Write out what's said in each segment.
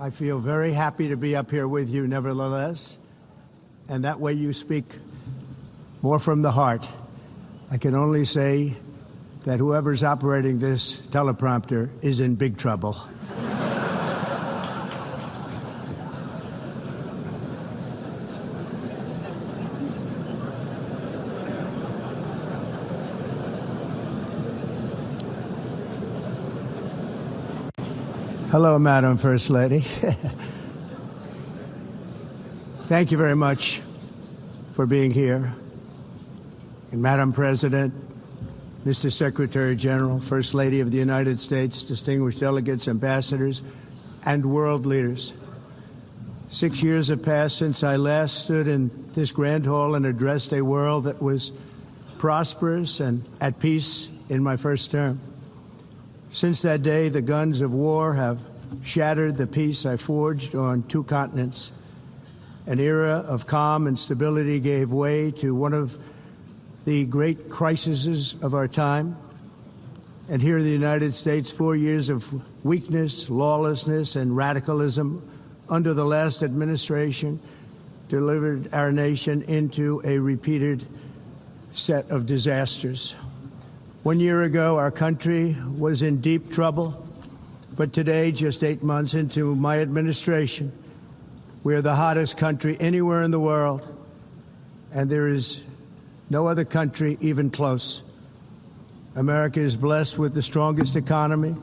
I feel very happy to be up here with you nevertheless, and that way you speak more from the heart. I can only say that whoever's operating this teleprompter is in big trouble. Hello, Madam First Lady. Thank you very much for being here. And Madam President, Mr. Secretary General, First Lady of the United States, distinguished delegates, ambassadors, and world leaders. 6 years have passed since I last stood in this grand hall and addressed a world that was prosperous and at peace in my first term. Since that day, the guns of war have shattered the peace I forged on 2 continents. An era of calm and stability gave way to one of the great crises of our time. And here in the United States, 4 years of weakness, lawlessness, and radicalism under the last administration delivered our nation into a repeated set of disasters. 1 year ago, our country was in deep trouble, but today, just 8 months into my administration, we are the hottest country anywhere in the world, and there is no other country even close. America is blessed with the strongest economy,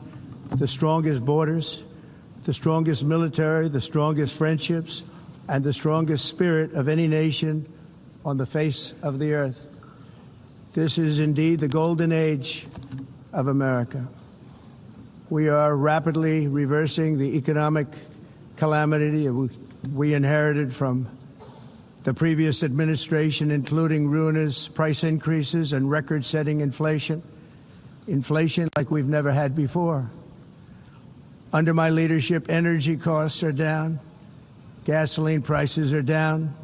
the strongest borders, the strongest military, the strongest friendships, and the strongest spirit of any nation on the face of the earth. This is indeed the golden age of America. We are rapidly reversing the economic calamity we inherited from the previous administration, including ruinous price increases and record-setting inflation like we've never had before. Under my leadership, energy costs are down, gasoline prices are down,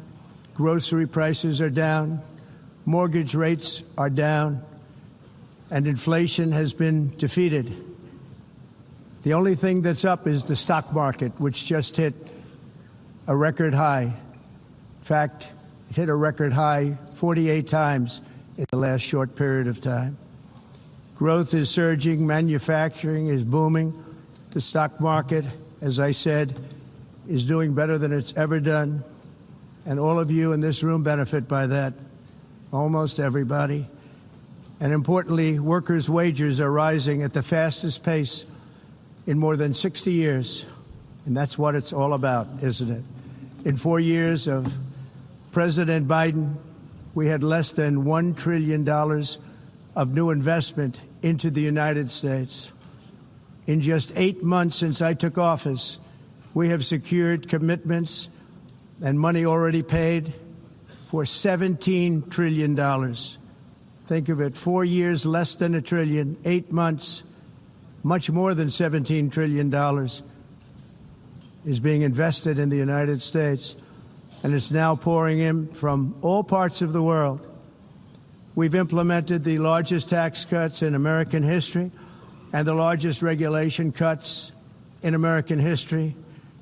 grocery prices are down, mortgage rates are down, and inflation has been defeated. The only thing that's up is the stock market, which just hit a record high. In fact, it hit a record high 48 times in the last short period of time. Growth is surging, manufacturing is booming. The stock market, as I said, is doing better than it's ever done. And all of you in this room benefit by that. Almost everybody. And importantly, workers' wages are rising at the fastest pace in more than 60 years. And that's what it's all about, isn't it? In 4 years of President Biden, we had less than $1 trillion of new investment into the United States. In just 8 months since I took office, we have secured commitments and money already paid for $17 trillion. Think of it, 4 years, less than $1 trillion, 8 months, much more than $17 trillion is being invested in the United States, and it's now pouring in from all parts of the world. We've implemented the largest tax cuts in American history and the largest regulation cuts in American history,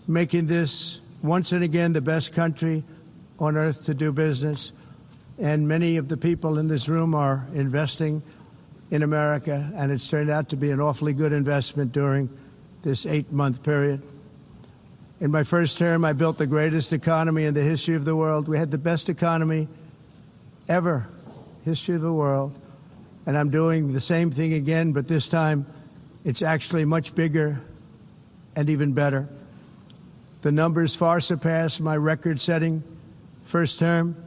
making this once and again the best country on earth to do business. And many of the people in this room are investing in America, and it's turned out to be an awfully good investment during this 8-month period. In my first term, I built the greatest economy in the history of the world. We had the best economy ever, history of the world. And I'm doing the same thing again, but this time it's actually much bigger and even better. The numbers far surpass my record-setting first term.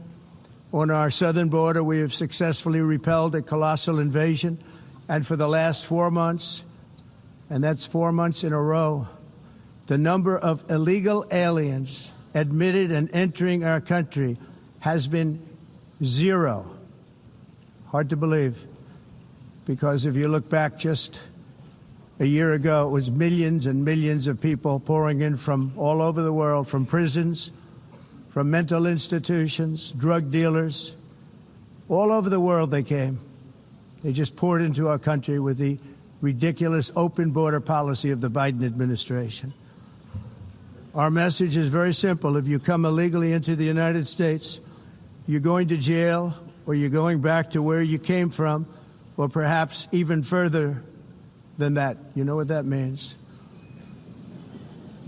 On our southern border, we have successfully repelled a colossal invasion. And for the last 4 months, and that's 4 months in a row, the number of illegal aliens admitted and entering our country has been 0. Hard to believe, because if you look back just a year ago, it was millions and millions of people pouring in from all over the world, from prisons, from mental institutions, drug dealers. All over the world they came. They just poured into our country with the ridiculous open border policy of the Biden administration. Our message is very simple. If you come illegally into the United States, you're going to jail, or you're going back to where you came from, or perhaps even further than that. You know what that means.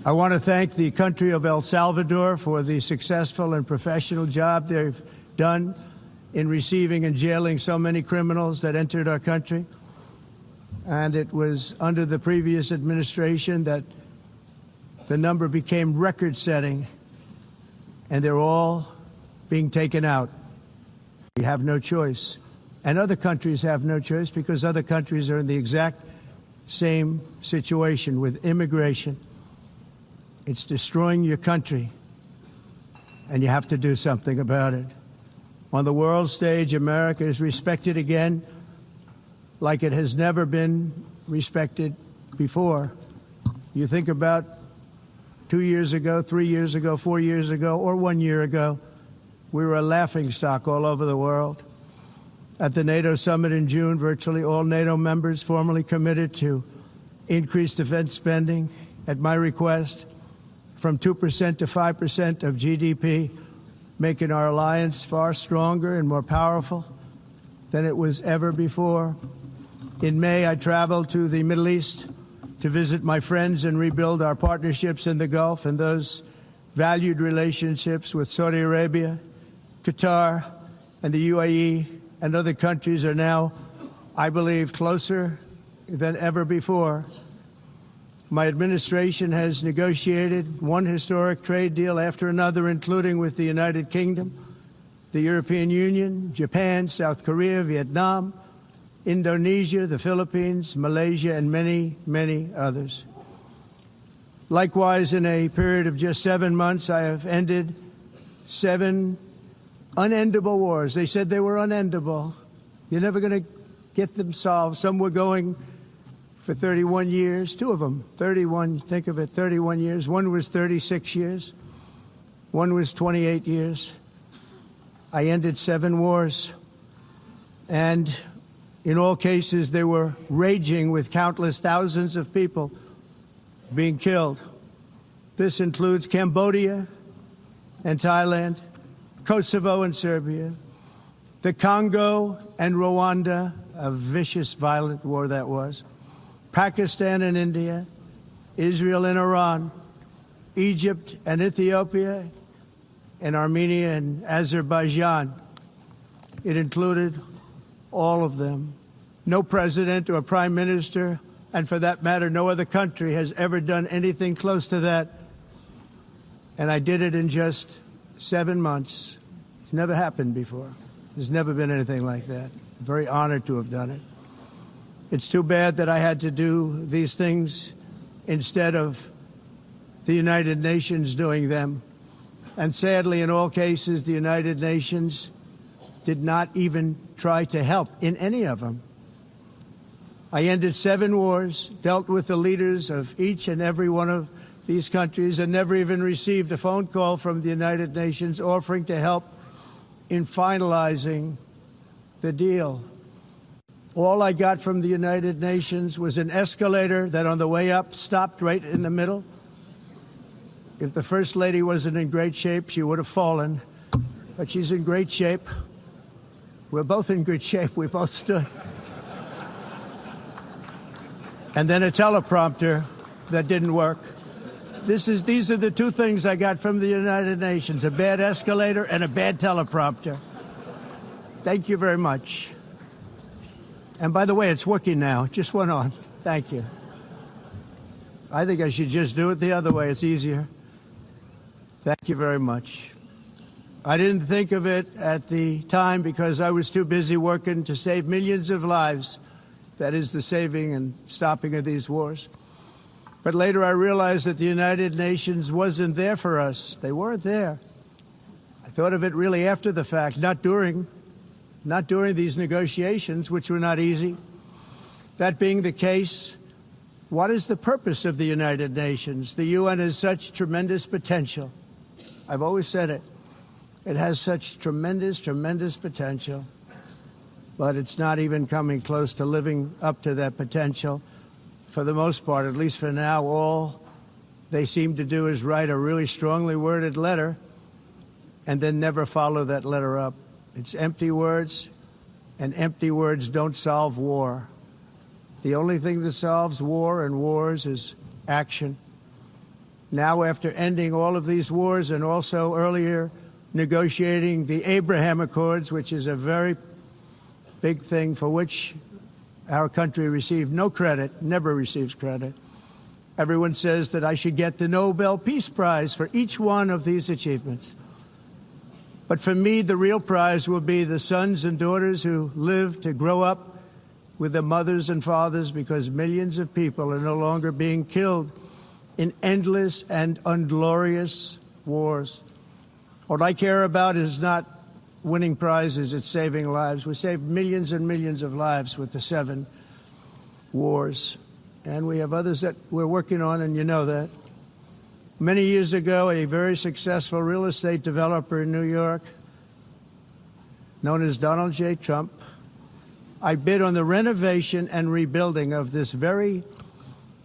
I want to thank the country of El Salvador for the successful and professional job they've done in receiving and jailing so many criminals that entered our country. And it was under the previous administration that the number became record-setting, and they're all being taken out. We have no choice. And other countries have no choice because other countries are in the exact same situation with immigration. It's destroying your country, and you have to do something about it. On the world stage, America is respected again like it has never been respected before. You think about 2 years ago, 3 years ago, 4 years ago, or 1 year ago, we were a laughingstock all over the world. At the NATO summit in June, virtually all NATO members formally committed to increase defense spending at my request from 2% to 5% of GDP, making our alliance far stronger and more powerful than it was ever before. In May, I traveled to the Middle East to visit my friends and rebuild our partnerships in the Gulf, and those valued relationships with Saudi Arabia, Qatar, and the UAE and other countries are now, I believe, closer than ever before. My administration has negotiated one historic trade deal after another, including with the United Kingdom, the European Union, Japan, South Korea, Vietnam, Indonesia, the Philippines, Malaysia, and many, many others. Likewise, in a period of just 7 months, I have ended 7 unendable wars. They said they were unendable. You're never going to get them solved. Some were going for 31 years, 2 of them, 31, think of it, 31 years. One was 36 years. One was 28 years. I ended 7 wars. And in all cases, they were raging with countless thousands of people being killed. This includes Cambodia and Thailand, Kosovo and Serbia, the Congo and Rwanda, a vicious, violent war that was, Pakistan and India, Israel and Iran, Egypt and Ethiopia, and Armenia and Azerbaijan. It included all of them. No president or prime minister, and for that matter, no other country has ever done anything close to that. And I did it in just 7 months. It's never happened before. There's never been anything like that. I'm very honored to have done it. It's too bad that I had to do these things instead of the United Nations doing them. And sadly, in all cases, the United Nations did not even try to help in any of them. I ended 7 wars, dealt with the leaders of each and every one of these countries, and never even received a phone call from the United Nations offering to help in finalizing the deal. All I got from the United Nations was an escalator that on the way up stopped right in the middle. If the First Lady wasn't in great shape, she would have fallen. But she's in great shape. We're both in good shape. We both stood. And then a teleprompter that didn't work. These are the 2 things I got from the United Nations, a bad escalator and a bad teleprompter. Thank you very much. And by the way, it's working now. It just went on. Thank you. I think I should just do it the other way. It's easier. Thank you very much. I didn't think of it at the time because I was too busy working to save millions of lives. That is the saving and stopping of these wars. But later I realized that the United Nations wasn't there for us. They weren't there. I thought of it really after the fact, not during these negotiations, which were not easy. That being the case, what is the purpose of the United Nations? The UN has such tremendous potential. I've always said it. It has such tremendous, tremendous potential, but it's not even coming close to living up to that potential. For the most part, at least for now, all they seem to do is write a really strongly worded letter and then never follow that letter up. It's empty words, and empty words don't solve war. The only thing that solves war and wars is action. Now, after ending all of these wars and also earlier negotiating the Abraham Accords, which is a very big thing for which our country received no credit, never receives credit, everyone says that I should get the Nobel Peace Prize for each one of these achievements. But for me, the real prize will be the sons and daughters who live to grow up with their mothers and fathers, because millions of people are no longer being killed in endless and unglorious wars. What I care about is not winning prizes, it's saving lives. We saved millions and millions of lives with the 7 wars. And we have others that we're working on, and you know that. Many years ago, a very successful real estate developer in New York, known as Donald J. Trump, I bid on the renovation and rebuilding of this very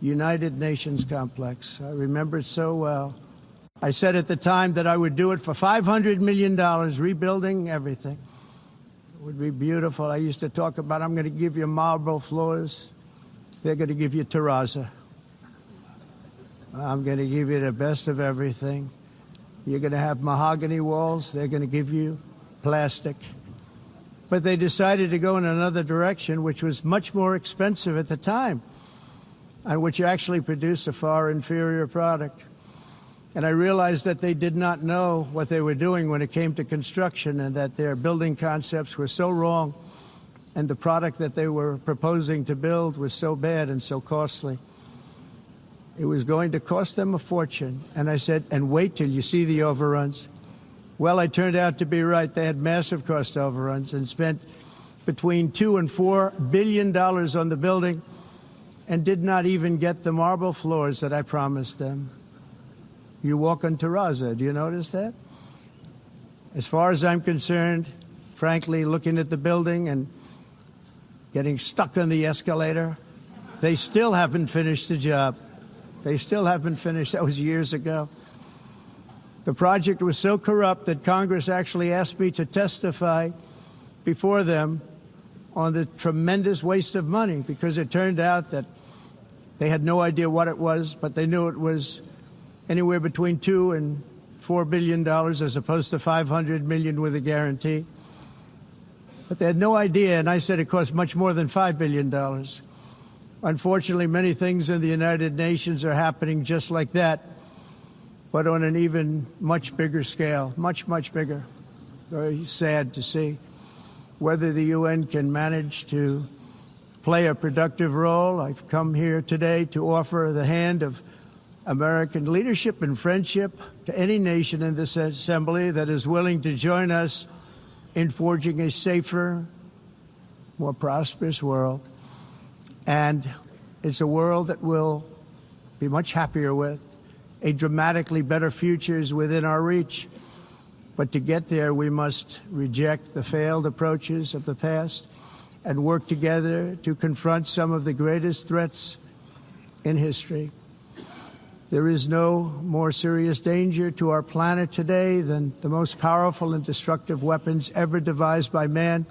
United Nations complex. I remember it so well. I said at the time that I would do it for $500 million, rebuilding everything. It would be beautiful. I used to talk about, I'm going to give you marble floors. They're going to give you terrazzo. I'm going to give you the best of everything. You're going to have mahogany walls. They're going to give you plastic. But they decided to go in another direction, which was much more expensive at the time, and which actually produced a far inferior product. And I realized that they did not know what they were doing when it came to construction, and that their building concepts were so wrong, and the product that they were proposing to build was so bad and so costly. It was going to cost them a fortune. And I said, and wait till you see the overruns. Well, I turned out to be right. They had massive cost overruns and spent between $2 and $4 billion on the building and did not even get the marble floors that I promised them. You walk on terrazzo. Do you notice that? As far as I'm concerned, frankly, looking at the building and getting stuck on the escalator, they still haven't finished the job. They still haven't finished. That was years ago. The project was so corrupt that Congress actually asked me to testify before them on the tremendous waste of money, because it turned out that they had no idea what it was, but they knew it was anywhere between $2 and $4 billion as opposed to $500 million with a guarantee. But they had no idea, and I said it cost much more than $5 billion. Unfortunately, many things in the United Nations are happening just like that, but on an even much bigger scale, much, much bigger. Very sad to see. Whether the UN can manage to play a productive role, I've come here today to offer the hand of American leadership and friendship to any nation in this assembly that is willing to join us in forging a safer, more prosperous world. And it's a world that we'll be much happier with. A dramatically better future is within our reach. But to get there, we must reject the failed approaches of the past and work together to confront some of the greatest threats in history. There is no more serious danger to our planet today than the most powerful and destructive weapons ever devised by man,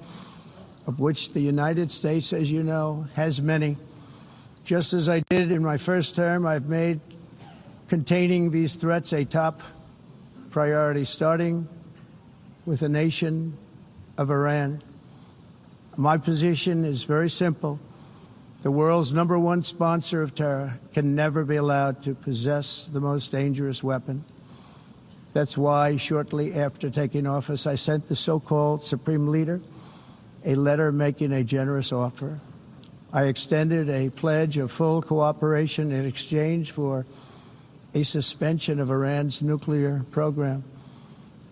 of which the United States, as you know, has many. Just as I did in my first term, I've made containing these threats a top priority, starting with the nation of Iran. My position is very simple. The world's #1 sponsor of terror can never be allowed to possess the most dangerous weapon. That's why, shortly after taking office, I sent the so-called Supreme Leader a letter making a generous offer. I extended a pledge of full cooperation in exchange for a suspension of Iran's nuclear program.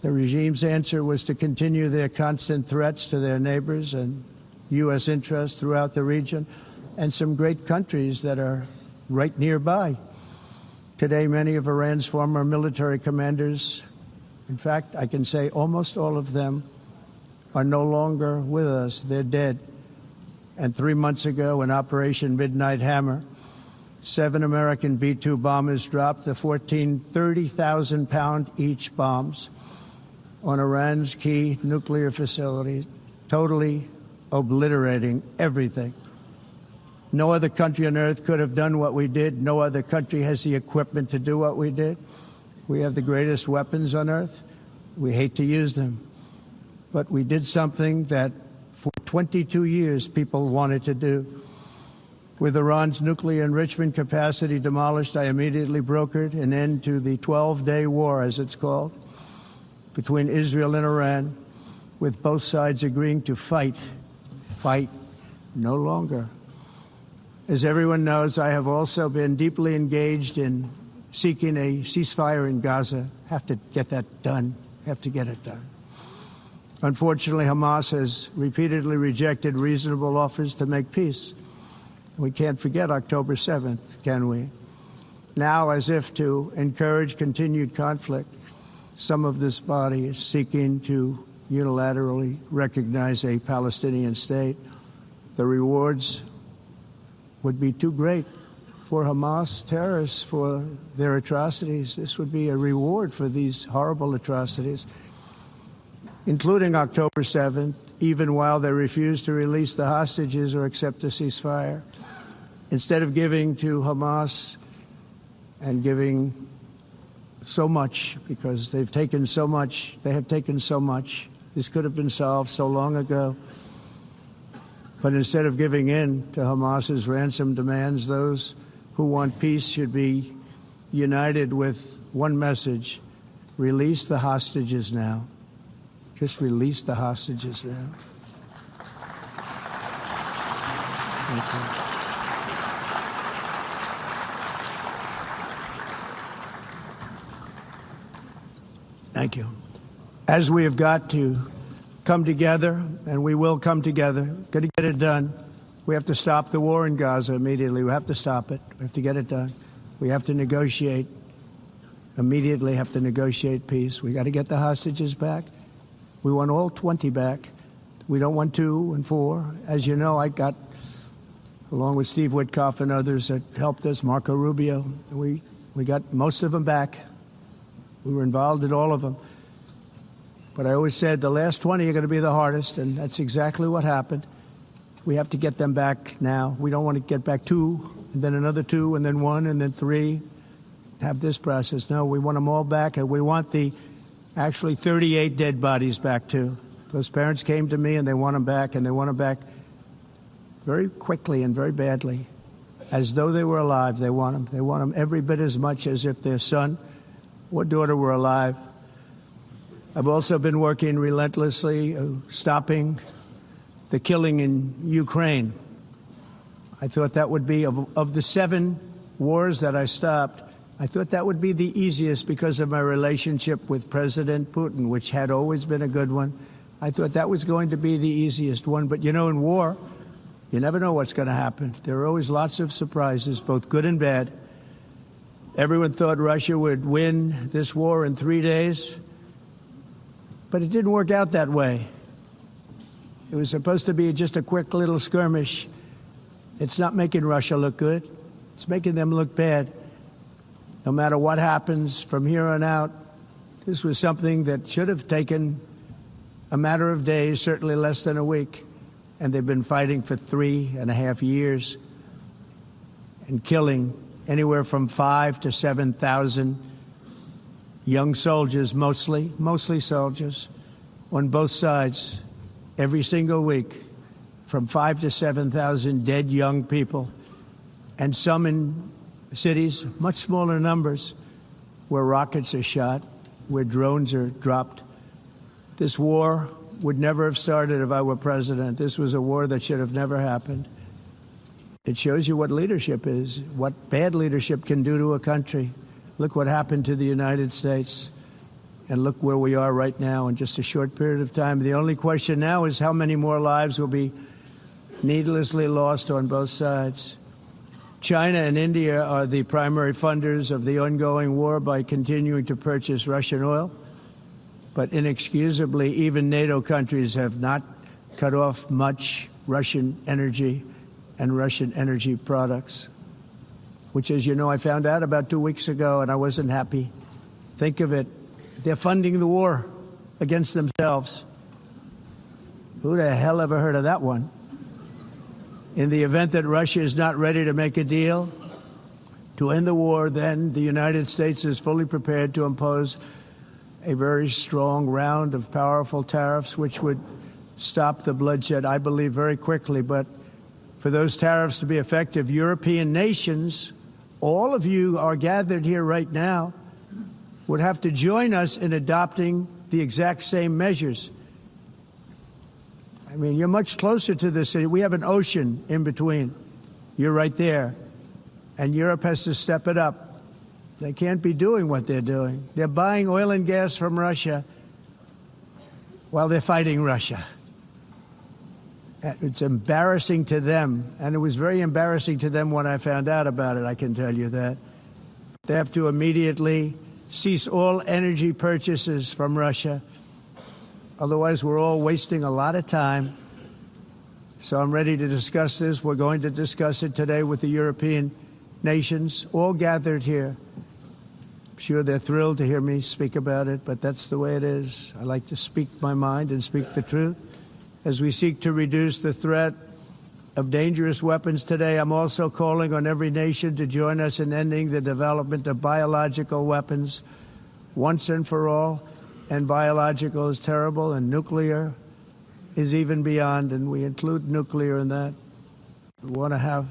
The regime's answer was to continue their constant threats to their neighbors and U.S. interests throughout the region, and some great countries that are right nearby. Today, many of Iran's former military commanders, in fact, I can say almost all of them, are no longer with us. They're dead. And 3 months ago, in Operation Midnight Hammer, 7 American B-2 bombers dropped the 14 30,000-pound each bombs on Iran's key nuclear facilities, totally obliterating everything. No other country on earth could have done what we did. No other country has the equipment to do what we did. We have the greatest weapons on earth. We hate to use them. But we did something that for 22 years people wanted to do. With Iran's nuclear enrichment capacity demolished, I immediately brokered an end to the 12-day war, as it's called, between Israel and Iran, with both sides agreeing to fight no longer. As everyone knows, I have also been deeply engaged in seeking a ceasefire in Gaza. Have to get that done. Have to get it done. Unfortunately, Hamas has repeatedly rejected reasonable offers to make peace. We can't forget October 7th, can we? Now, as if to encourage continued conflict, some of this body is seeking to unilaterally recognize a Palestinian state. The rewards would be too great for Hamas terrorists for their atrocities. This would be a reward for these horrible atrocities, including October 7th, even while they refuse to release the hostages or accept a ceasefire. Instead of giving to Hamas and giving so much, because they've taken so much, they have taken so much. This could have been solved so long ago. But instead of giving in to Hamas's ransom demands, those who want peace should be united with one message: release the hostages now. Just release the hostages now. Thank you. Thank you. As we have got to come together, and we will come together, got to get it done. We have to stop the war in Gaza immediately. We have to stop it. We have to get it done. We have to negotiate, immediately have to negotiate peace. We got to get the hostages back. We want all 20 back. We don't want 2 and 4. As you know, I got, along with Steve Witkoff and others that helped us, Marco Rubio, we got most of them back. We were involved in all of them. But I always said the last 20 are going to be the hardest, and that's exactly what happened. We have to get them back now. We don't want to get back 2, and then another 2, and then 1, and then 3, have this process. No, we want them all back, and we want the actually 38 dead bodies back, too. Those parents came to me, and they want them back, and they want them back very quickly and very badly, as though they were alive. They want them. They want them every bit as much as if their son or daughter were alive. I've also been working relentlessly, stopping the killing in Ukraine. I thought that would be, of the 7 wars that I stopped, I thought that would be the easiest because of my relationship with President Putin, which had always been a good one. I thought that was going to be the easiest one. But, you know, in war, you never know what's going to happen. There are always lots of surprises, both good and bad. Everyone thought Russia would win this war in 3 days, but it didn't work out that way. It was supposed to be just a quick little skirmish. It's not making Russia look good. It's making them look bad. No matter what happens from here on out, this was something that should have taken a matter of days, certainly less than a week. And they've been fighting for 3.5 years and killing anywhere from 5,000 to 7,000 young soldiers, mostly soldiers, on both sides, every single week, from 5,000 to 7,000 dead young people, and some in cities, much smaller numbers, where rockets are shot, where drones are dropped. This war would never have started if I were president. This was a war that should have never happened. It shows you what leadership is, what bad leadership can do to a country. Look what happened to the United States, and look where we are right now in just a short period of time. The only question now is how many more lives will be needlessly lost on both sides. China and India are the primary funders of the ongoing war by continuing to purchase Russian oil. But inexcusably, even NATO countries have not cut off much Russian energy and Russian energy products. which, as you know, I found out about 2 weeks ago, and I wasn't happy. Think of it. They're funding the war against themselves. Who the hell ever heard of that one? In the event that Russia is not ready to make a deal to end the war, then the United States is fully prepared to impose a very strong round of powerful tariffs, which would stop the bloodshed, I believe, very quickly. But for those tariffs to be effective, European nations, all of you are gathered here right now, would have to join us in adopting the exact same measures. I mean, you're much closer to this. We have an ocean in between. You're right there. And Europe has to step it up. They can't be doing what they're doing. They're buying oil and gas from Russia while they're fighting Russia. It's embarrassing to them, and it was very embarrassing to them when I found out about it, I can tell you that. They have to immediately cease all energy purchases from Russia. Otherwise, we're all wasting a lot of time. So I'm ready to discuss this. We're going to discuss it today with the European nations, all gathered here. I'm sure they're thrilled to hear me speak about it, but that's the way it is. I like to speak my mind and speak the truth. As we seek to reduce the threat of dangerous weapons today, I'm also calling on every nation to join us in ending the development of biological weapons once and for all. And biological is terrible, and nuclear is even beyond, and we include nuclear in that. We want to have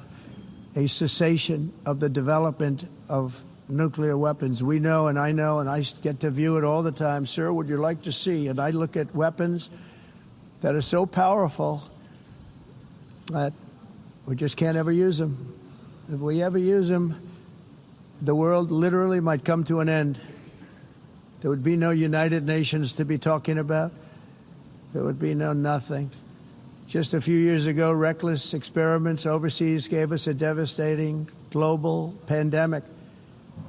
a cessation of the development of nuclear weapons. We know, and I get to view it all the time. Sir, would you like to see? And I look at weapons that are so powerful that we just can't ever use them. If we ever use them, the world literally might come to an end. There would be no United Nations to be talking about. There would be no nothing. Just a few years ago, reckless experiments overseas gave us a devastating global pandemic.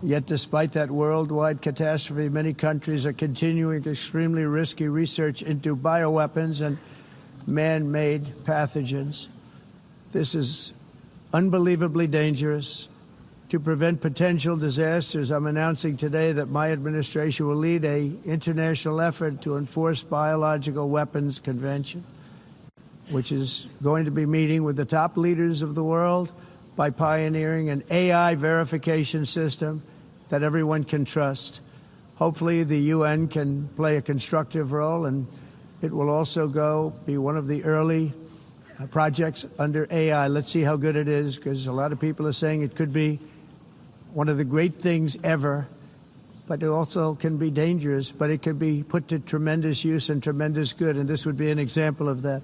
Yet despite that worldwide catastrophe, many countries are continuing extremely risky research into bioweapons and man-made pathogens. This is unbelievably dangerous. To prevent potential disasters, I'm announcing today that my administration will lead an international effort to enforce biological weapons convention, which is going to be meeting with the top leaders of the world by pioneering an AI verification system that everyone can trust. Hopefully the UN can play a constructive role, and it will also be one of the early projects under AI. Let's see how good it is, because a lot of people are saying it could be one of the great things ever, but it also can be dangerous, but it can be put to tremendous use and tremendous good, and this would be an example of that.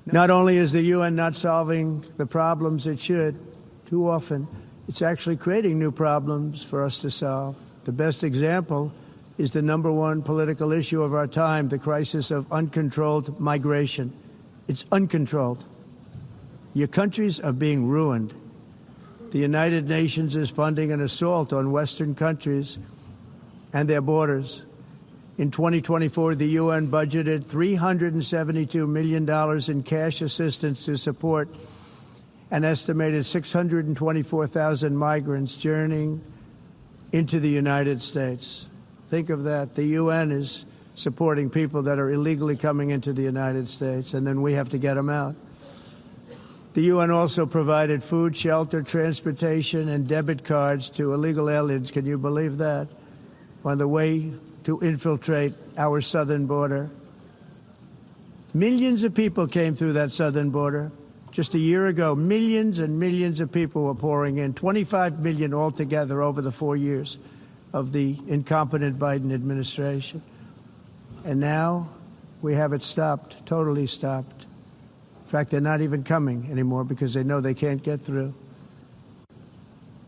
Not only is the UN not solving the problems it should, too often, it's actually creating new problems for us to solve. The best example is the number one political issue of our time, the crisis of uncontrolled migration. It's uncontrolled. Your countries are being ruined. The United Nations is funding an assault on Western countries and their borders. In 2024, the UN budgeted $372 million in cash assistance to support an estimated 624,000 migrants journeying into the United States. Think of that. The UN is supporting people that are illegally coming into the United States, and then we have to get them out. The UN also provided food, shelter, transportation, and debit cards to illegal aliens. Can you believe that? On the way to infiltrate our southern border. Millions of people came through that southern border. Just a year ago, millions and millions of people were pouring in, 25 million altogether over the 4 years of the incompetent Biden administration. And now we have it stopped, totally stopped. In fact, they're not even coming anymore because they know they can't get through.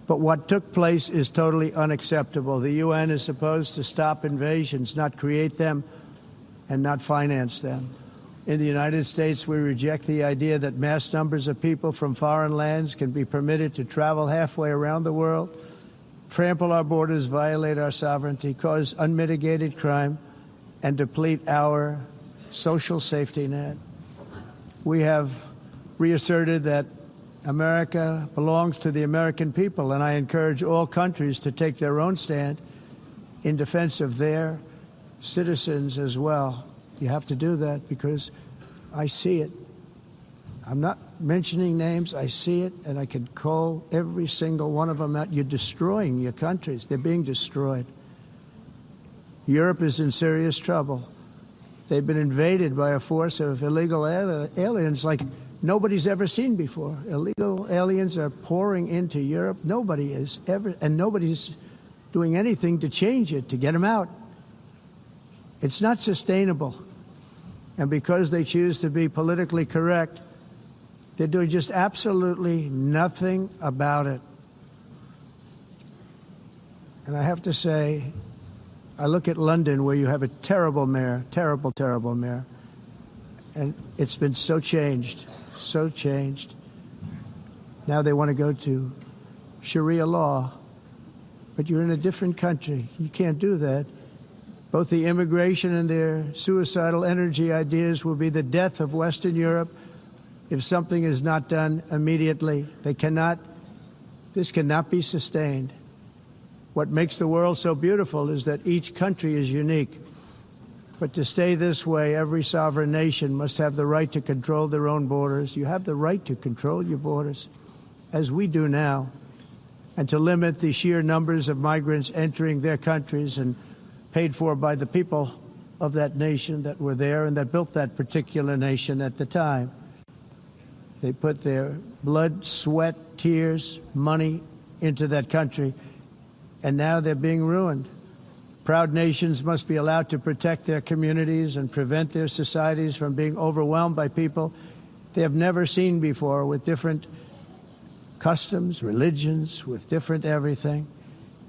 But what took place is totally unacceptable. The UN is supposed to stop invasions, not create them and not finance them. In the United States, we reject the idea that mass numbers of people from foreign lands can be permitted to travel halfway around the world, trample our borders, violate our sovereignty, cause unmitigated crime, and deplete our social safety net. We have reasserted that America belongs to the American people, and I encourage all countries to take their own stand in defense of their citizens as well. You have to do that because I see it. I'm not mentioning names. I see it, and I can call every single one of them out. You're destroying your countries. They're being destroyed. Europe is in serious trouble. They've been invaded by a force of illegal aliens like nobody's ever seen before. Illegal aliens are pouring into Europe. Nobody is ever, and nobody's doing anything to change it, to get them out. It's not sustainable. And because they choose to be politically correct, they're doing just absolutely nothing about it. And I have to say, I look at London, where you have a terrible mayor, terrible, terrible mayor, and it's been so changed, so changed. Now they want to go to Sharia law, but you're in a different country. You can't do that. Both the immigration and their suicidal energy ideas will be the death of Western Europe if something is not done immediately. This cannot be sustained. What makes the world so beautiful is that each country is unique. But to stay this way, every sovereign nation must have the right to control their own borders. You have the right to control your borders, as we do now, and to limit the sheer numbers of migrants entering their countries and paid for by the people of that nation that were there and that built that particular nation at the time. They put their blood, sweat, tears, money into that country, and now they're being ruined. Proud nations must be allowed to protect their communities and prevent their societies from being overwhelmed by people they have never seen before, with different customs, religions, with different everything.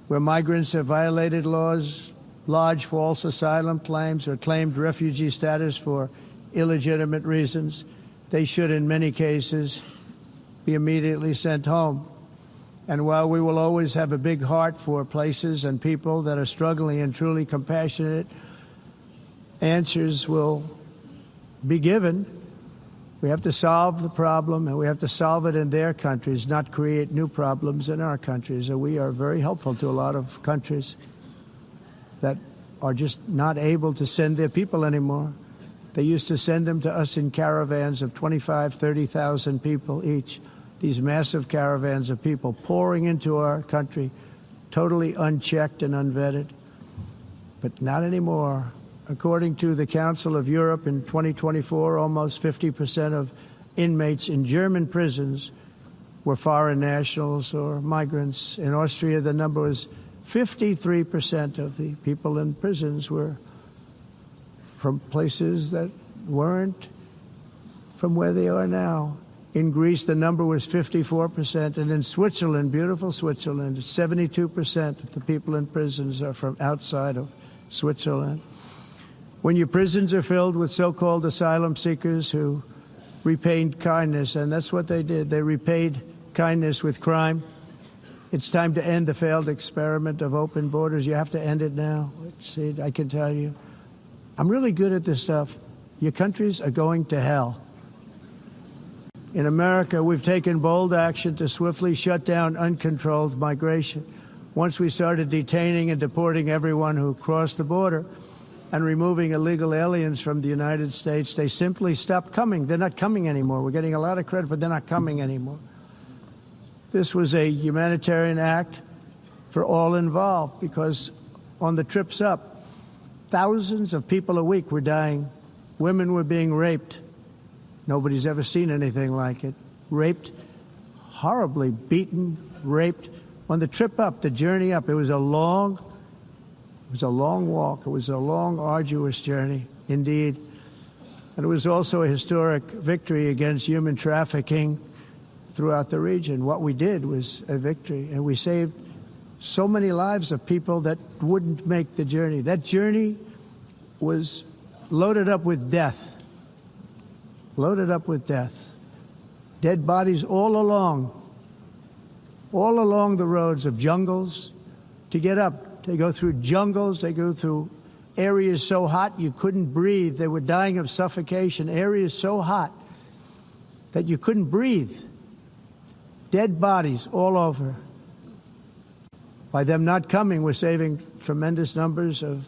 Where migrants have violated laws, lodged false asylum claims, or claimed refugee status for illegitimate reasons, they should, in many cases, be immediately sent home. And while we will always have a big heart for places and people that are struggling and truly compassionate, answers will be given. We have to solve the problem, and we have to solve it in their countries, not create new problems in our countries. And we are very helpful to a lot of countries that are just not able to send their people anymore. They used to send them to us in caravans of 25,000, 30,000 people each. These massive caravans of people pouring into our country, totally unchecked and unvetted. But not anymore. According to the Council of Europe, in 2024, almost 50% of inmates in German prisons were foreign nationals or migrants. In Austria, the number was 53% of the people in prisons were from places that weren't from where they are now. In Greece, the number was 54%, and in Switzerland, beautiful Switzerland, 72% of the people in prisons are from outside of Switzerland. When your prisons are filled with so-called asylum seekers who repaid kindness, and that's what they did, they repaid kindness with crime, it's time to end the failed experiment of open borders. You have to end it now. See, I can tell you, I'm really good at this stuff. Your countries are going to hell. In America, we've taken bold action to swiftly shut down uncontrolled migration. Once we started detaining and deporting everyone who crossed the border and removing illegal aliens from the United States, they simply stopped coming. They're not coming anymore. We're getting a lot of credit, but they're not coming anymore. This was a humanitarian act for all involved, because on the trips up, thousands of people a week were dying. Women were being raped. Nobody's ever seen anything like it. Raped, horribly beaten, raped. On the trip up, the journey up, it was a long walk. It was a long, arduous journey, indeed. And it was also a historic victory against human trafficking throughout the region. What we did was a victory, and we saved so many lives of people that wouldn't make the journey. That journey was loaded up with death. Loaded up with death. Dead bodies all along the roads of jungles to get up. They go through jungles, they go through areas so hot you couldn't breathe. They were dying of suffocation, areas so hot that you couldn't breathe. dead bodies all over. By them not coming, we're saving tremendous numbers of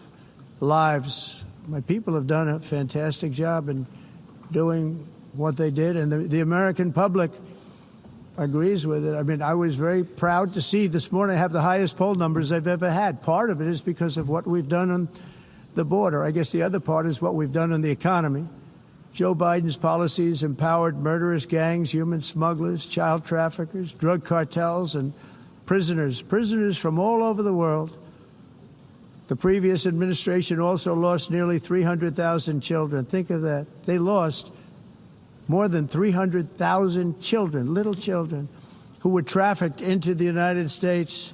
lives. My people have done a fantastic job in doing what they did, and the American public agrees with it. I mean, I was very proud to see this morning I have the highest poll numbers I've ever had. Part of it is because of what we've done on the border. I guess the other part is what we've done on the economy. Joe Biden's policies empowered murderous gangs, human smugglers, child traffickers, drug cartels, and prisoners from all over the world. The previous administration also lost nearly 300,000 children. Think of that. They lost more than 300,000 children, little children, who were trafficked into the United States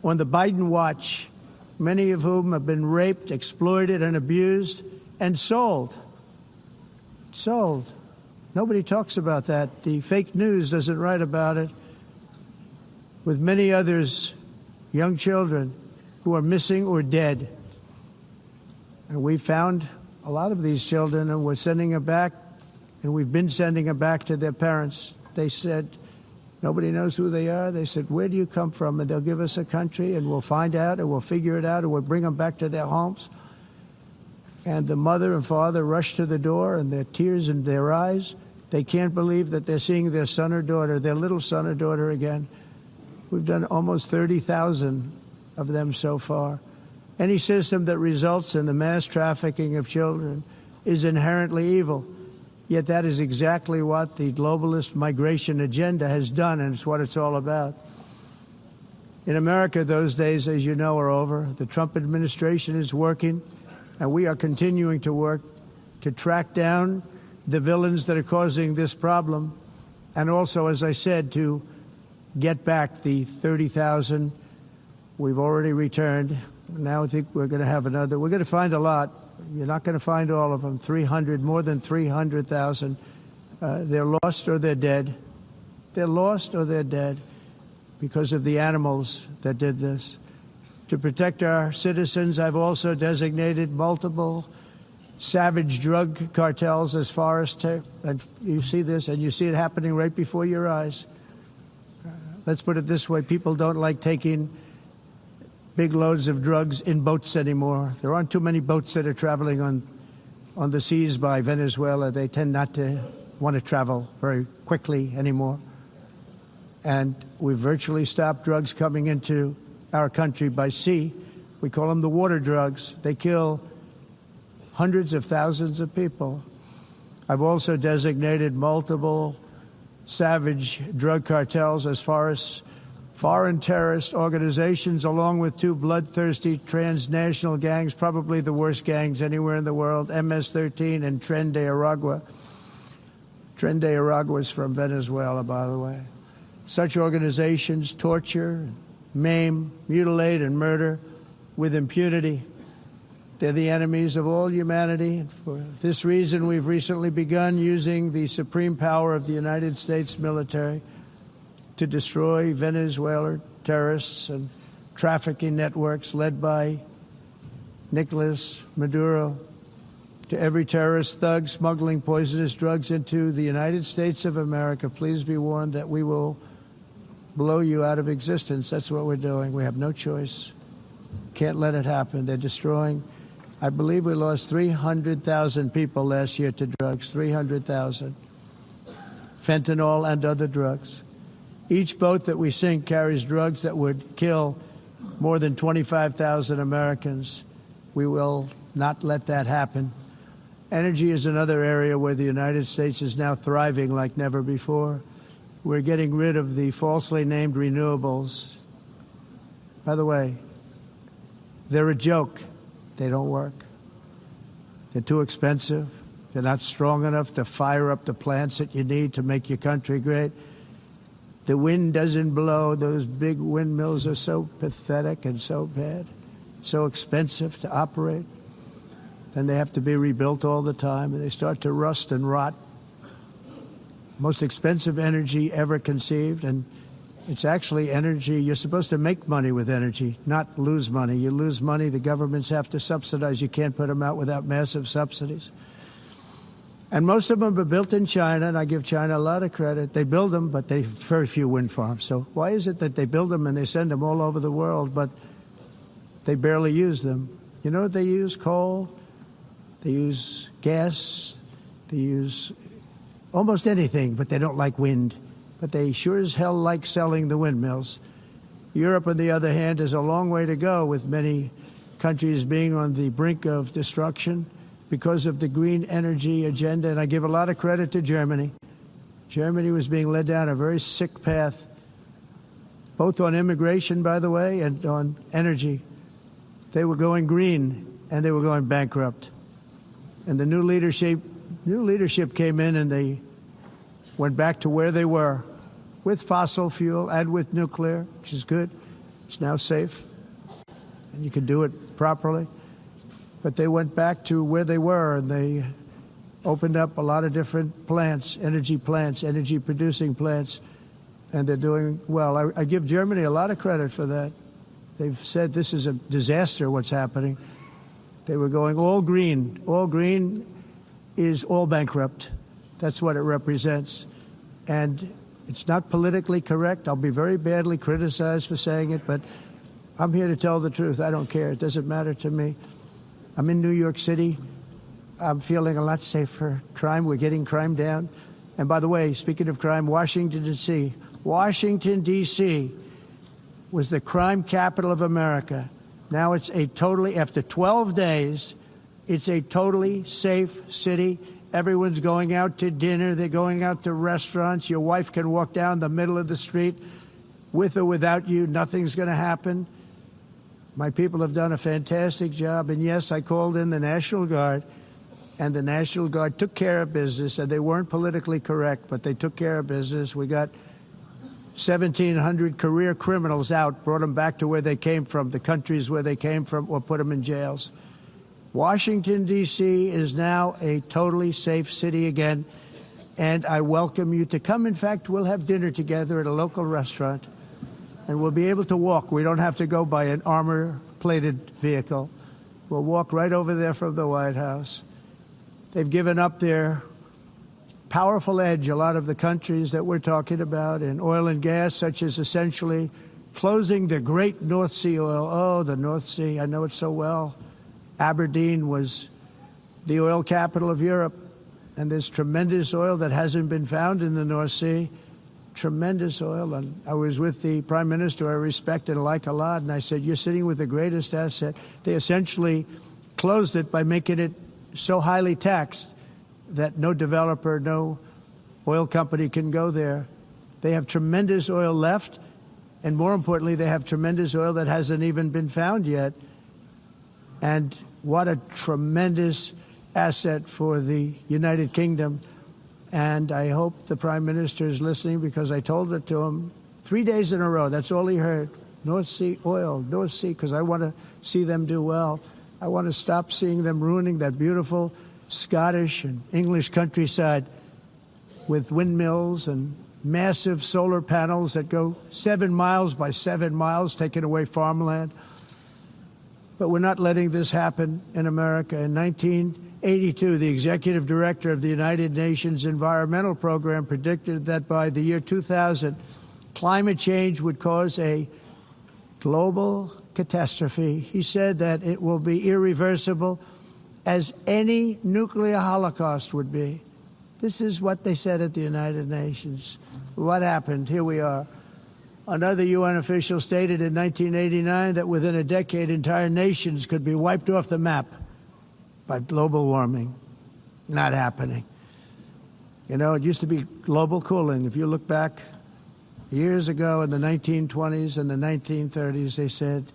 on the Biden watch, many of whom have been raped, exploited, and abused, and sold. Sold. Nobody talks about that. The fake news doesn't write about it. With many others, young children who are missing or dead. And we found a lot of these children, and we're sending them back, and we've been sending them back to their parents. They said, nobody knows who they are. They said, where do you come from? And they'll give us a country, and we'll find out, and we'll figure it out, and we'll bring them back to their homes. And the mother and father rush to the door, and their tears in their eyes. They can't believe that they're seeing their son or daughter, their little son or daughter again. We've done almost 30,000 of them so far. Any system that results in the mass trafficking of children is inherently evil. Yet that is exactly what the globalist migration agenda has done, and it's what it's all about. In America, those days, as you know, are over. The Trump administration is working, and we are continuing to work to track down the villains that are causing this problem, and also, as I said, to get back the 30,000 we've already returned. Now I think we're going to have another. We're going to find a lot. You're not going to find all of them. 300, more than 300,000. They're lost or they're dead. They're lost or they're dead because of the animals that did this. To protect our citizens, I've also designated multiple savage drug cartels as far as and you see this, and you see it happening right before your eyes. Let's put it this way. People don't like taking big loads of drugs in boats anymore. There aren't too many boats that are traveling on the seas by Venezuela. They tend not to want to travel very quickly anymore. And we've virtually stopped drugs coming into our country by sea. We call them the water drugs. They kill hundreds of thousands of people. I've also designated multiple savage drug cartels as far as foreign terrorist organizations, along with two bloodthirsty transnational gangs, probably the worst gangs anywhere in the world, MS-13 and Tren de Aragua. Tren de Aragua is from Venezuela, by the way. Such organizations torture, maim, mutilate, and murder with impunity. They're the enemies of all humanity. And for this reason, we've recently begun using the supreme power of the United States military to destroy Venezuelan terrorists and trafficking networks led by Nicolas Maduro. To every terrorist thug smuggling poisonous drugs into the United States of America, please be warned that we will blow you out of existence. That's what we're doing. We have no choice. Can't let it happen. They're destroying. I believe we lost 300,000 people last year to drugs, 300,000. Fentanyl and other drugs. Each boat that we sink carries drugs that would kill more than 25,000 Americans. We will not let that happen. Energy is another area where the United States is now thriving like never before. We're getting rid of the falsely named renewables. By the way, they're a joke. They don't work. They're too expensive. They're not strong enough to fire up the plants that you need to make your country great. The wind doesn't blow. Those big windmills are so pathetic and so bad, so expensive to operate. Then they have to be rebuilt all the time, and they start to rust and rot. Most expensive energy ever conceived, and it's actually energy. You're supposed to make money with energy, not lose money. You lose money, the governments have to subsidize. You can't put them out without massive subsidies. And most of them are built in China, and I give China a lot of credit. They build them, but they have very few wind farms. So why is it that they build them and they send them all over the world, but they barely use them? You know what they use? Coal. They use gas. They use almost anything, but they don't like wind. But they sure as hell like selling the windmills. Europe, on the other hand, has a long way to go, with many countries being on the brink of destruction because of the green energy agenda. And I give a lot of credit to Germany. Germany was being led down a very sick path, both on immigration, by the way, and on energy. They were going green, and they were going bankrupt. And the new leadership came in, and they went back to where they were, with fossil fuel and with nuclear, which is good. It's now safe, and you can do it properly. But they went back to where they were, and they opened up a lot of different plants, energy-producing plants, and they're doing well. I give Germany a lot of credit for that. They've said this is a disaster, what's happening. They were going all green. All green is all bankrupt. That's what it represents. And it's not politically correct. I'll be very badly criticized for saying it, but I'm here to tell the truth. I don't care. It doesn't matter to me. I'm in New York City. I'm feeling a lot safer. Crime, we're getting crime down. And by the way, speaking of crime, Washington, D.C. Washington, D.C. was the crime capital of America. Now it's after 12 days, it's a totally safe city. Everyone's going out to dinner. They're going out to restaurants. Your wife can walk down the middle of the street with or without you. Nothing's going to happen. My people have done a fantastic job. And yes, I called in the National Guard, and the National Guard took care of business, and they weren't politically correct, but they took care of business. We got 1,700 career criminals out, brought them back to where they came from, the countries where they came from, or put them in jails. Washington, D.C. is now a totally safe city again, and I welcome you to come. In fact, we'll have dinner together at a local restaurant, and we'll be able to walk. We don't have to go by an armor-plated vehicle. We'll walk right over there from the White House. They've given up their powerful edge, a lot of the countries that we're talking about, in oil and gas, such as essentially closing the great North Sea oil. Oh, the North Sea, I know it so well. Aberdeen was the oil capital of Europe, and there's tremendous oil that hasn't been found in the North Sea. Tremendous oil. And I was with the Prime Minister I respect and like a lot, and I said, you're sitting with the greatest asset. They essentially closed it by making it so highly taxed that no developer, no oil company can go there. They have tremendous oil left, and more importantly, they have tremendous oil that hasn't even been found yet. And what a tremendous asset for the United Kingdom. And I hope the Prime Minister is listening, because I told it to him 3 days in a row. That's all he heard. North Sea oil, North Sea, because I want to see them do well. I want to stop seeing them ruining that beautiful Scottish and English countryside with windmills and massive solar panels that go 7 miles by 7 miles, taking away farmland. But we're not letting this happen in America. In 1982, the executive director of the United Nations Environmental Program predicted that by the year 2000, climate change would cause a global catastrophe. He said that it will be irreversible, as any nuclear holocaust would be. This is what they said at the United Nations. What happened? Here we are. Another UN official stated in 1989 that within a decade, entire nations could be wiped off the map by global warming. Not happening. You know, it used to be global cooling. If you look back years ago in the 1920s and the 1930s, they said,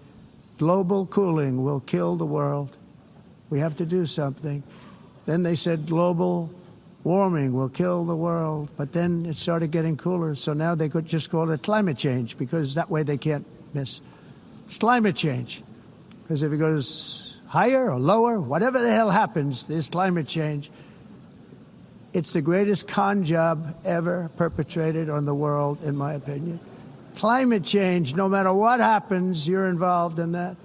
global cooling will kill the world. We have to do something. Then they said global warming will kill the world. But then it started getting cooler. So now they could just call it climate change, because that way they can't miss. It's climate change. Because if it goes higher or lower, whatever the hell happens, there's climate change. It's the greatest con job ever perpetrated on the world, in my opinion. Climate change, no matter what happens, you're involved in that.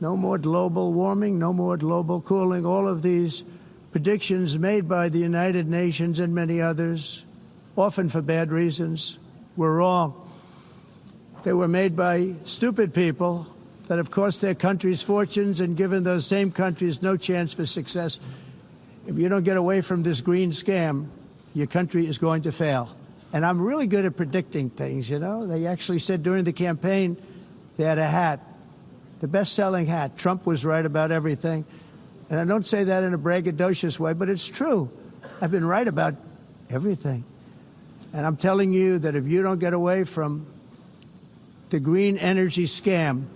No more global warming, no more global cooling. All of these predictions made by the United Nations and many others, often for bad reasons, were wrong. They were made by stupid people that have cost their countries fortunes and given those same countries no chance for success. If you don't get away from this green scam, your country is going to fail. And I'm really good at predicting things, you know. They actually said during the campaign they had a hat, the best-selling hat. Trump was right about everything. And I don't say that in a braggadocious way, but it's true. I've been right about everything. And I'm telling you that if you don't get away from the green energy scam,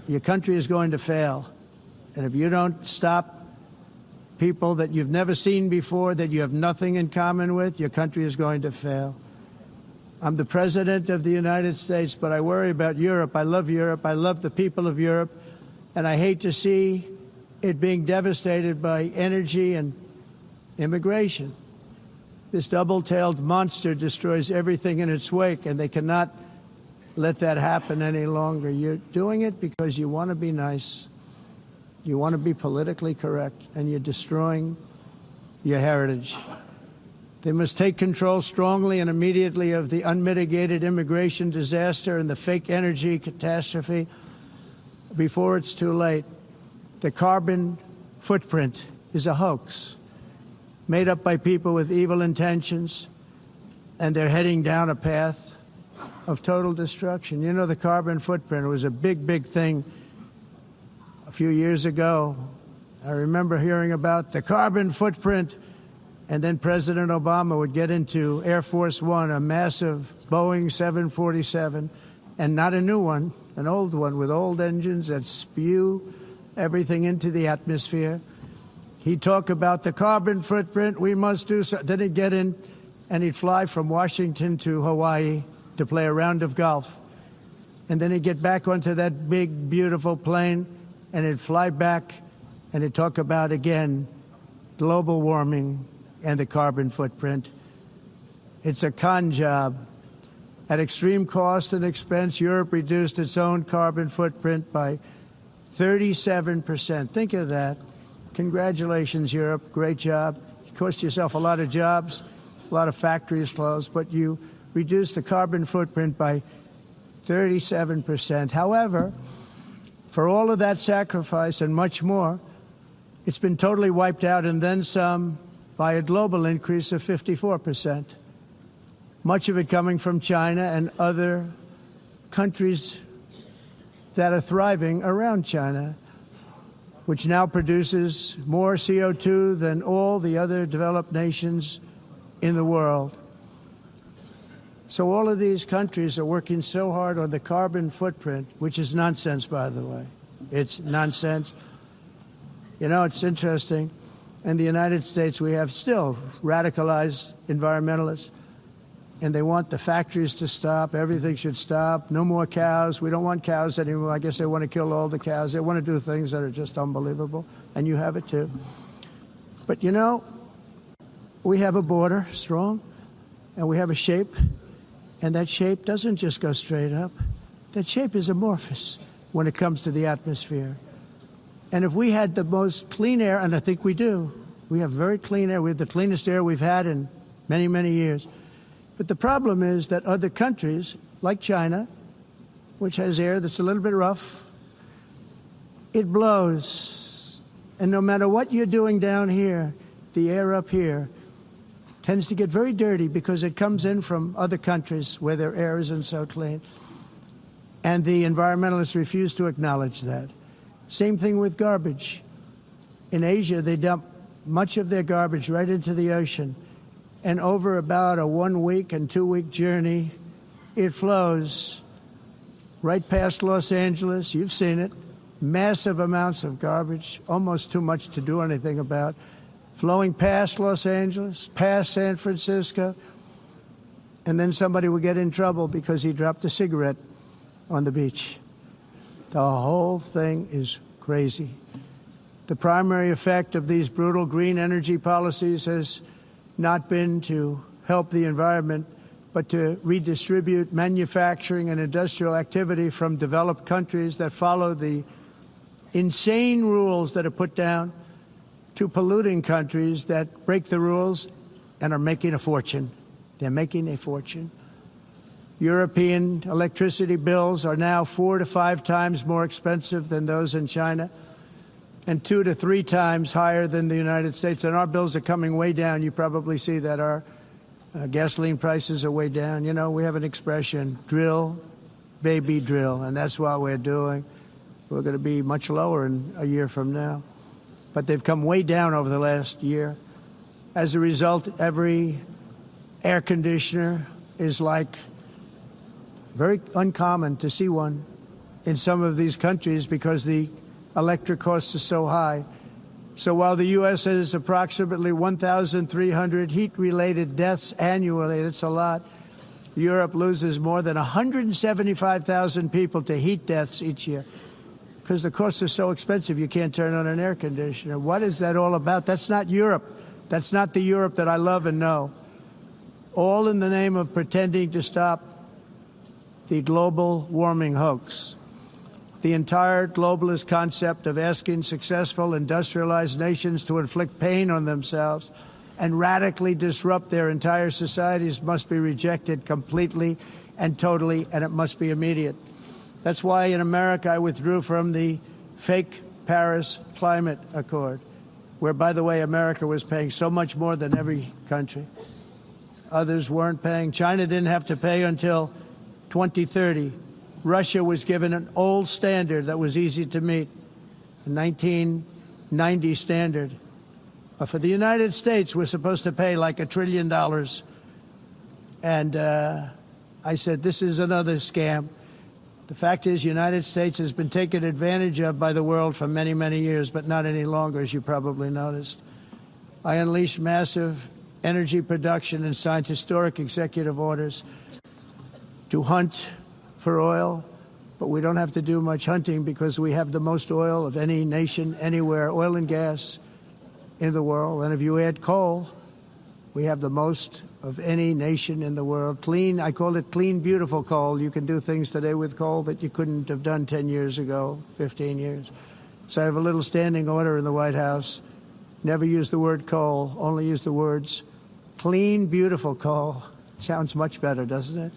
your country is going to fail. And if you don't stop people that you've never seen before, that you have nothing in common with, your country is going to fail. I'm the President of the United States, but I worry about Europe. I love Europe. I love the people of Europe. And I hate to see it being devastated by energy and immigration. This double-tailed monster destroys everything in its wake, and they cannot let that happen any longer. You're doing it because you want to be nice. You want to be politically correct, and you're destroying your heritage. They must take control strongly and immediately of the unmitigated immigration disaster and the fake energy catastrophe before it's too late. The carbon footprint is a hoax made up by people with evil intentions, and they're heading down a path of total destruction. You know, the carbon footprint was a big, big thing a few years ago. I remember hearing about the carbon footprint, and then President Obama would get into Air Force One, a massive Boeing 747, and not a new one, an old one with old engines that spew everything into the atmosphere. He'd talk about the carbon footprint, we must do so. Then he'd get in and he'd fly from Washington to Hawaii to play a round of golf. And then he'd get back onto that big, beautiful plane and he'd fly back and he'd talk about, again, global warming and the carbon footprint. It's a con job. At extreme cost and expense, Europe reduced its own carbon footprint by 37%. Think of that. Congratulations, Europe. Great job. You cost yourself a lot of jobs, a lot of factories closed, but you reduced the carbon footprint by 37%. However, for all of that sacrifice and much more, it's been totally wiped out and then some by a global increase of 54%. Much of it coming from China and other countries that are thriving around China, which now produces more CO2 than all the other developed nations in the world. So all of these countries are working so hard on the carbon footprint, which is nonsense, by the way. It's nonsense. You know, it's interesting. In the United States, we have still radicalized environmentalists, and they want the factories to stop. Everything should stop. No more cows. We don't want cows anymore. I guess they want to kill all the cows. They want to do things that are just unbelievable, and you have it too. But, you know, we have a border, strong, and we have a shape, and that shape doesn't just go straight up. That shape is amorphous when it comes to the atmosphere. And if we had the most clean air, and I think we do, we have very clean air. We have the cleanest air we've had in many, many years. But the problem is that other countries, like China, which has air that's a little bit rough, it blows. And no matter what you're doing down here, the air up here tends to get very dirty because it comes in from other countries where their air isn't so clean. And the environmentalists refuse to acknowledge that. Same thing with garbage. In Asia, they dump much of their garbage right into the ocean. And over about a 1 week and 2 week journey, it flows right past Los Angeles. You've seen it. Massive amounts of garbage, almost too much to do anything about, flowing past Los Angeles, past San Francisco. And then somebody will get in trouble because he dropped a cigarette on the beach. The whole thing is crazy. The primary effect of these brutal green energy policies has not been to help the environment, but to redistribute manufacturing and industrial activity from developed countries that follow the insane rules that are put down to polluting countries that break the rules and are making a fortune. They're making a fortune. European electricity bills are now 4 to 5 times more expensive than those in China and 2 to 3 times higher than the United States. And our bills are coming way down. You probably see that our gasoline prices are way down. You know, we have an expression, drill, baby, drill, and that's what we're doing. We're going to be much lower in a year from now. But they've come way down over the last year. As a result, every air conditioner is like very uncommon to see one in some of these countries because the electric costs are so high. So while the U.S. has approximately 1,300 heat-related deaths annually, that's a lot, Europe loses more than 175,000 people to heat deaths each year because the costs are so expensive you can't turn on an air conditioner. What is that all about? That's not Europe. That's not the Europe that I love and know. All in the name of pretending to stop the global warming hoax. The entire globalist concept of asking successful industrialized nations to inflict pain on themselves and radically disrupt their entire societies must be rejected completely and totally, and it must be immediate. That's why in America I withdrew from the fake Paris Climate Accord, where, by the way, America was paying so much more than every country. Others weren't paying. China didn't have to pay until 2030. Russia was given an old standard that was easy to meet, a 1990 standard. But for the United States, we're supposed to pay like $1 trillion. And I said, this is another scam. The fact is, the United States has been taken advantage of by the world for many, many years, but not any longer, as you probably noticed. I unleashed massive energy production and signed historic executive orders to hunt for oil, but we don't have to do much hunting because we have the most oil of any nation anywhere, oil and gas in the world. And if you add coal, we have the most of any nation in the world. Clean, I call it clean, beautiful coal. You can do things today with coal that you couldn't have done 10 years ago, 15 years. So I have a little standing order in the White House. Never use the word coal, only use the words clean, beautiful coal. Sounds much better, doesn't it?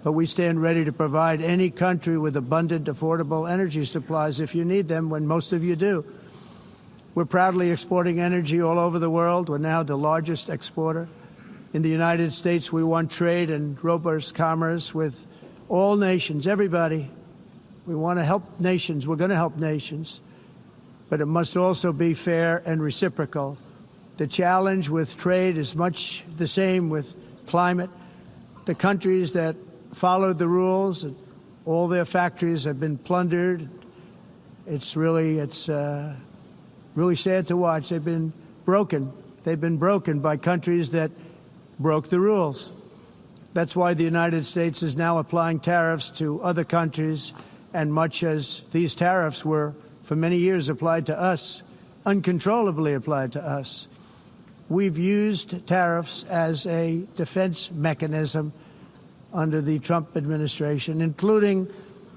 But we stand ready to provide any country with abundant, affordable energy supplies if you need them, when most of you do. We're proudly exporting energy all over the world. We're now the largest exporter. In the United States, we want trade and robust commerce with all nations, everybody. We want to help nations. We're going to help nations. But it must also be fair and reciprocal. The challenge with trade is much the same with climate. The countries that followed the rules, and all their factories have been plundered. It's really sad to watch. They've been broken. They've been broken by countries that broke the rules. That's why the United States is now applying tariffs to other countries, and much as these tariffs were for many years applied to us, uncontrollably applied to us. We've used tariffs as a defense mechanism under the Trump administration, including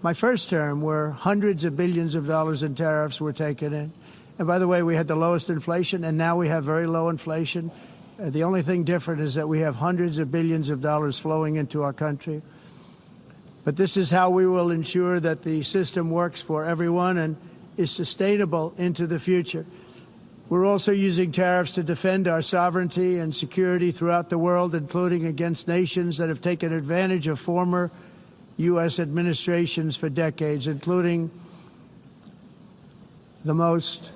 my first term, where hundreds of billions of dollars in tariffs were taken in. And by the way, we had the lowest inflation, and now we have very low inflation. The only thing different is that we have hundreds of billions of dollars flowing into our country. But this is how we will ensure that the system works for everyone and is sustainable into the future. We're also using tariffs to defend our sovereignty and security throughout the world, including against nations that have taken advantage of former U.S. administrations for decades, including the most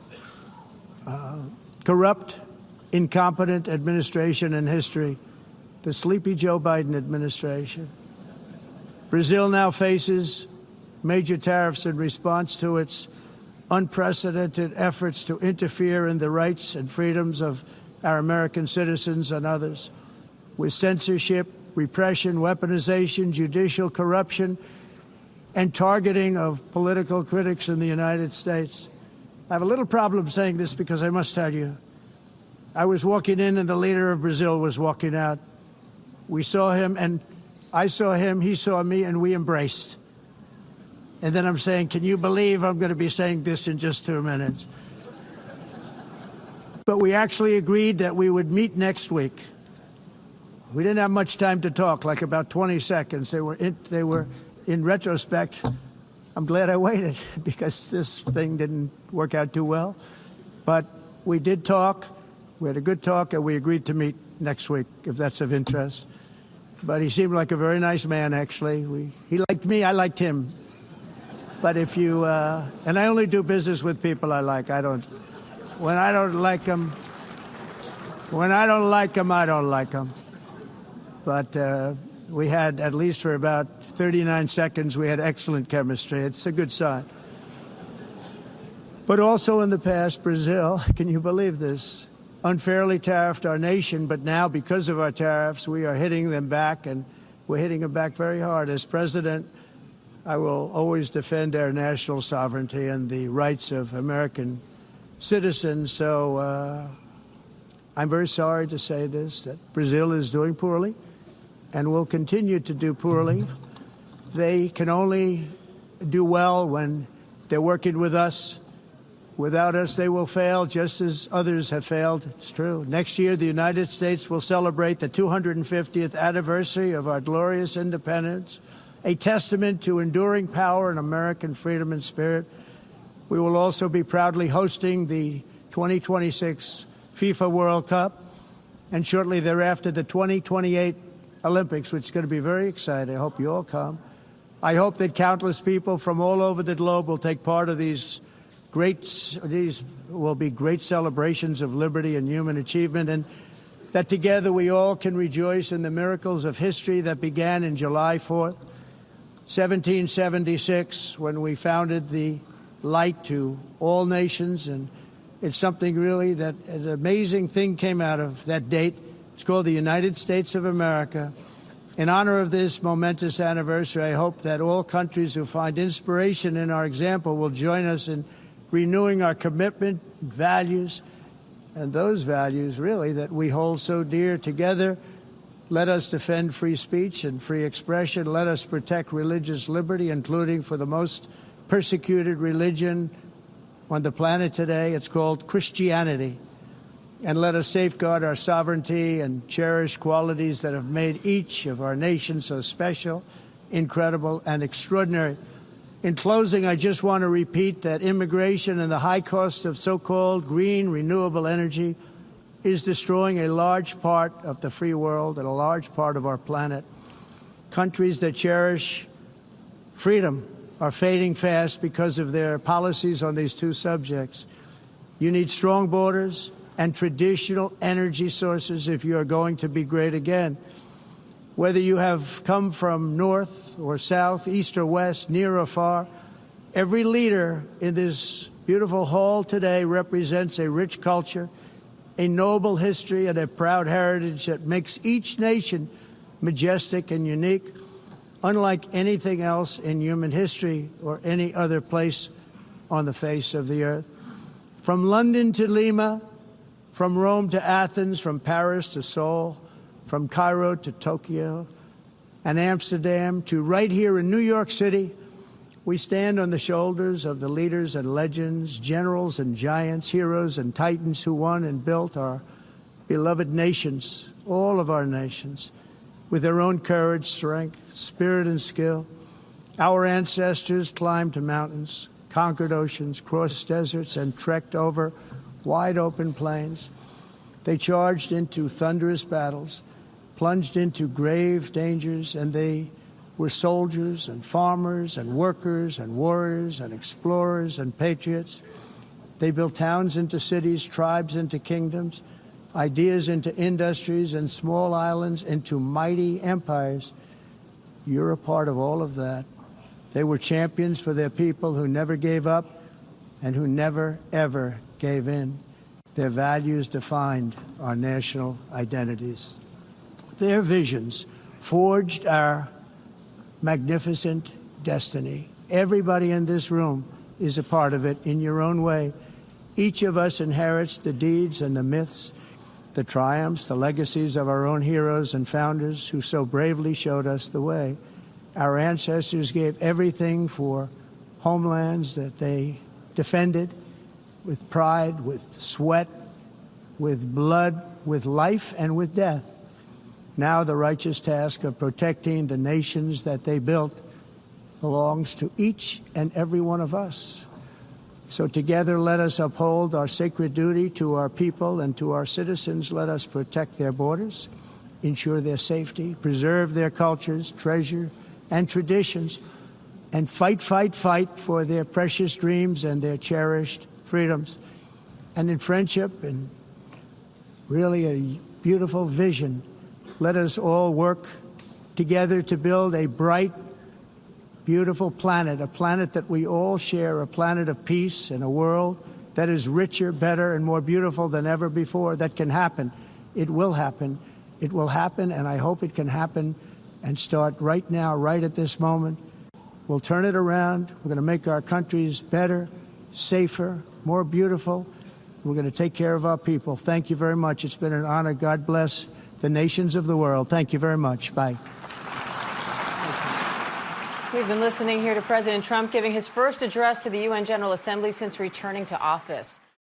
corrupt, incompetent administration in history, the sleepy Joe Biden administration. Brazil now faces major tariffs in response to its unprecedented efforts to interfere in the rights and freedoms of our American citizens and others, with censorship, repression, weaponization, judicial corruption, and targeting of political critics in the United States. I have a little problem saying this because I must tell you, I was walking in and the leader of Brazil was walking out. We saw him, and I saw him, he saw me, and we embraced. And then I'm saying, can you believe I'm going to be saying this in just 2 minutes? but we actually agreed that we would meet next week. We didn't have much time to talk, like about 20 seconds. They were in retrospect, I'm glad I waited because this thing didn't work out too well. But we did talk. We had a good talk, and we agreed to meet next week, if that's of interest. But he seemed like a very nice man, actually. He liked me, I liked him. But if you, and I only do business with people I like. When I don't like them, I don't like them. But we had, at least for about 39 seconds, we had excellent chemistry. It's a good sign. But also in the past, Brazil, can you believe this, unfairly tariffed our nation, but now because of our tariffs, we are hitting them back, and we're hitting them back very hard. As president, I will always defend our national sovereignty and the rights of American citizens. So I'm very sorry to say this, that Brazil is doing poorly and will continue to do poorly. They can only do well when they're working with us. Without us, they will fail, just as others have failed. It's true. Next year, the United States will celebrate the 250th anniversary of our glorious independence, a testament to enduring power and American freedom and spirit. We will also be proudly hosting the 2026 FIFA World Cup, and shortly thereafter, the 2028 Olympics, which is going to be very exciting. I hope you all come. I hope that countless people from all over the globe will take part of these will be great celebrations of liberty and human achievement, and that together we all can rejoice in the miracles of history that began in July 4th, 1776, when we founded the light to all nations. And it's something really that an amazing thing came out of that date. It's called the United States of America. In honor of this momentous anniversary, I hope that all countries who find inspiration in our example will join us in renewing our commitment, values, and those values, really, that we hold so dear. Together, let us defend free speech and free expression. Let us protect religious liberty, including for the most persecuted religion on the planet today. It's called Christianity. And let us safeguard our sovereignty and cherish qualities that have made each of our nations so special, incredible, and extraordinary. In closing, I just want to repeat that immigration and the high cost of so-called green renewable energy is destroying a large part of the free world and a large part of our planet. Countries that cherish freedom are fading fast because of their policies on these two subjects. You need strong borders and traditional energy sources if you are going to be great again. Whether you have come from north or south, east or west, near or far, every leader in this beautiful hall today represents a rich culture, a noble history, and a proud heritage that makes each nation majestic and unique, unlike anything else in human history or any other place on the face of the earth. From London to Lima, from Rome to Athens, from Paris to Seoul, from Cairo to Tokyo and Amsterdam to right here in New York City, we stand on the shoulders of the leaders and legends, generals and giants, heroes and titans who won and built our beloved nations, all of our nations, with their own courage, strength, spirit, and skill. Our ancestors climbed mountains, conquered oceans, crossed deserts, and trekked over wide open plains. They charged into thunderous battles, plunged into grave dangers, and they were soldiers and farmers and workers and warriors and explorers and patriots. They built towns into cities, tribes into kingdoms, ideas into industries, and small islands into mighty empires. You're a part of all of that. They were champions for their people who never gave up and who never, ever gave in. Their values defined our national identities. Their visions forged our magnificent destiny. Everybody in this room is a part of it in your own way. Each of us inherits the deeds and the myths, the triumphs, the legacies of our own heroes and founders who so bravely showed us the way. Our ancestors gave everything for homelands that they defended with pride, with sweat, with blood, with life, and with death. Now the righteous task of protecting the nations that they built belongs to each and every one of us. So together let us uphold our sacred duty to our people and to our citizens. Let us protect their borders, ensure their safety, preserve their cultures, treasure, and traditions, and fight for their precious dreams and their cherished freedoms. And in friendship and really a beautiful vision, let us all work together to build a bright, beautiful planet, a planet that we all share, a planet of peace and a world that is richer, better, and more beautiful than ever before. That can happen. It will happen. It will happen, and I hope it can happen and start right now, right at this moment. We'll turn it around. We're going to make our countries better, safer, more beautiful. We're going to take care of our people. Thank you very much. It's been an honor. God bless the nations of the world. Thank you very much. Bye. We've been listening here to President Trump giving his first address to the UN General Assembly since returning to office.